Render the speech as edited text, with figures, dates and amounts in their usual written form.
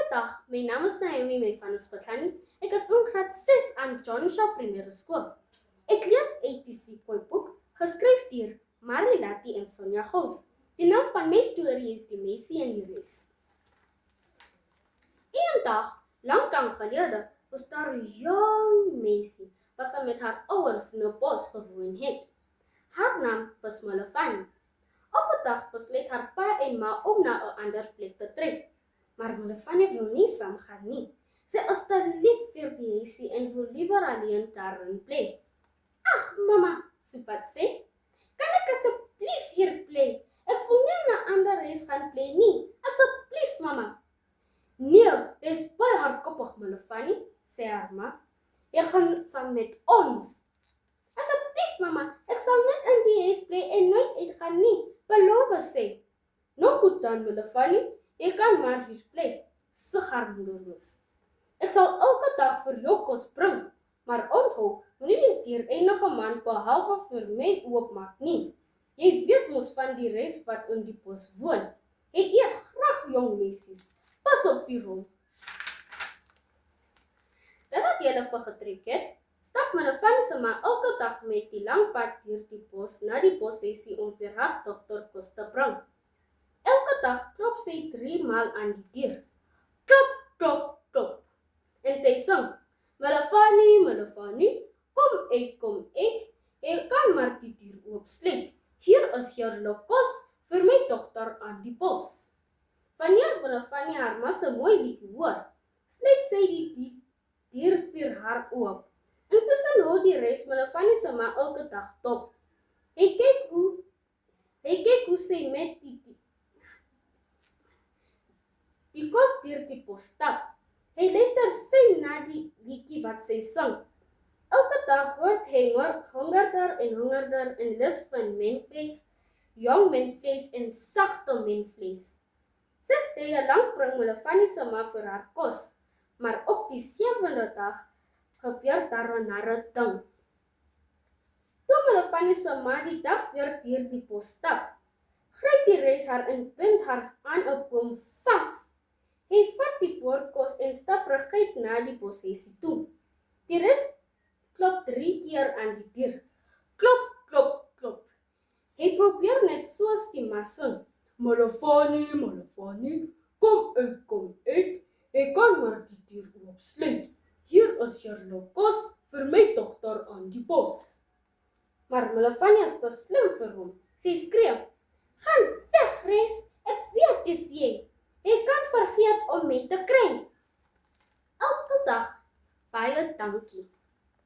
Goeiedag, my naam is Naomi my van Spotlani. Ek is in graad 6 aan John Shaw Primêre Skool. Ek lees uit die Sequoia-boek, geskryf deur Marilati en Sonja Gous. Die naam van my storie is Die Messie en die Res. Een dag, lang gelede, was daar 'n jong meisie wat saam met haar ouers in 'n bos gewoon het. Haar naam was Malefani. Op 'n dag besluit haar pa en ma om na 'n ander plek te trek. Maar Malefani wil nie saamgaan nie. Sy is te lief vir die huisie en wil liewer alleen daarin bly. Ag, mamma, Supat sê, kan ek asseblief hier bly? Ek wil nie na 'n ander huis gaan bly nie. Asseblief, mamma. Nee, dis baie hardkoppig, Malefani, sê haar ma. Jy gaan saam met ons. Asseblief, mamma, ek sal net in die huis bly en nooit uitgaan nie. Beloof, sê. Nou goed dan, Malefani, jy kan maar hier bly, sug haar moederloos. Ek sal elke dag vir jou kos bring, maar onthou, moenie die deur enige man behalwe vir my oopmaak nie. Jy weet mos van die res wat in die bos woon. Hy eet graag jong meisies. Pas op vir hom. Nadat hulle vergetrek het, stap Malefani se ma elke dag met die lang pad deur die bos na die boshuisie om vir haar dogter kos te bring. Elke dag klop sy 3 maal aan die deur. Klop, klop, klop. En sy sing, Malefani, Malefani, kom uit, jy kan maar die deur oopsluit. Hier is jou kos vir my dogter aan die bos. Wanneer Malefani haar ma se mooi liedjie hoor, sluit sy die deur vir haar oop. Intussen hou die res Malefani se ma elke dag dop. Hy kyk hoe sy met die kos deur die bos stap. Hy luister fyn na die liedjie wat sy sing. Elke dag word hy hongerder en lus van menvlees, jong menvlees en sagte menvlees. 6 dae lank bring Malefani se ma vir haar kos, maar op die 7de dag gebeur daar 'n narre ding. Toe Malefani se ma die dag weer deur die bos stap, gryp die res haar en bind haar aan 'n boom vas. Hy vat die boorkos en stap reguit na die boshuisie toe. Die res klop 3 keer aan die deur. Klop, klop, klop. Hy probeer net soos die ma sing. Malefani, Malefani, kom uit. Jy kan maar die deur oopsluit. Hier is jou kos vir my dogter aan die bos. Maar Malefani is te slim vir hom. Sy skree, gaan weg, res, ek weet dis jy. Jy kan vergeet om my te kry. Elke dag, baie dankie.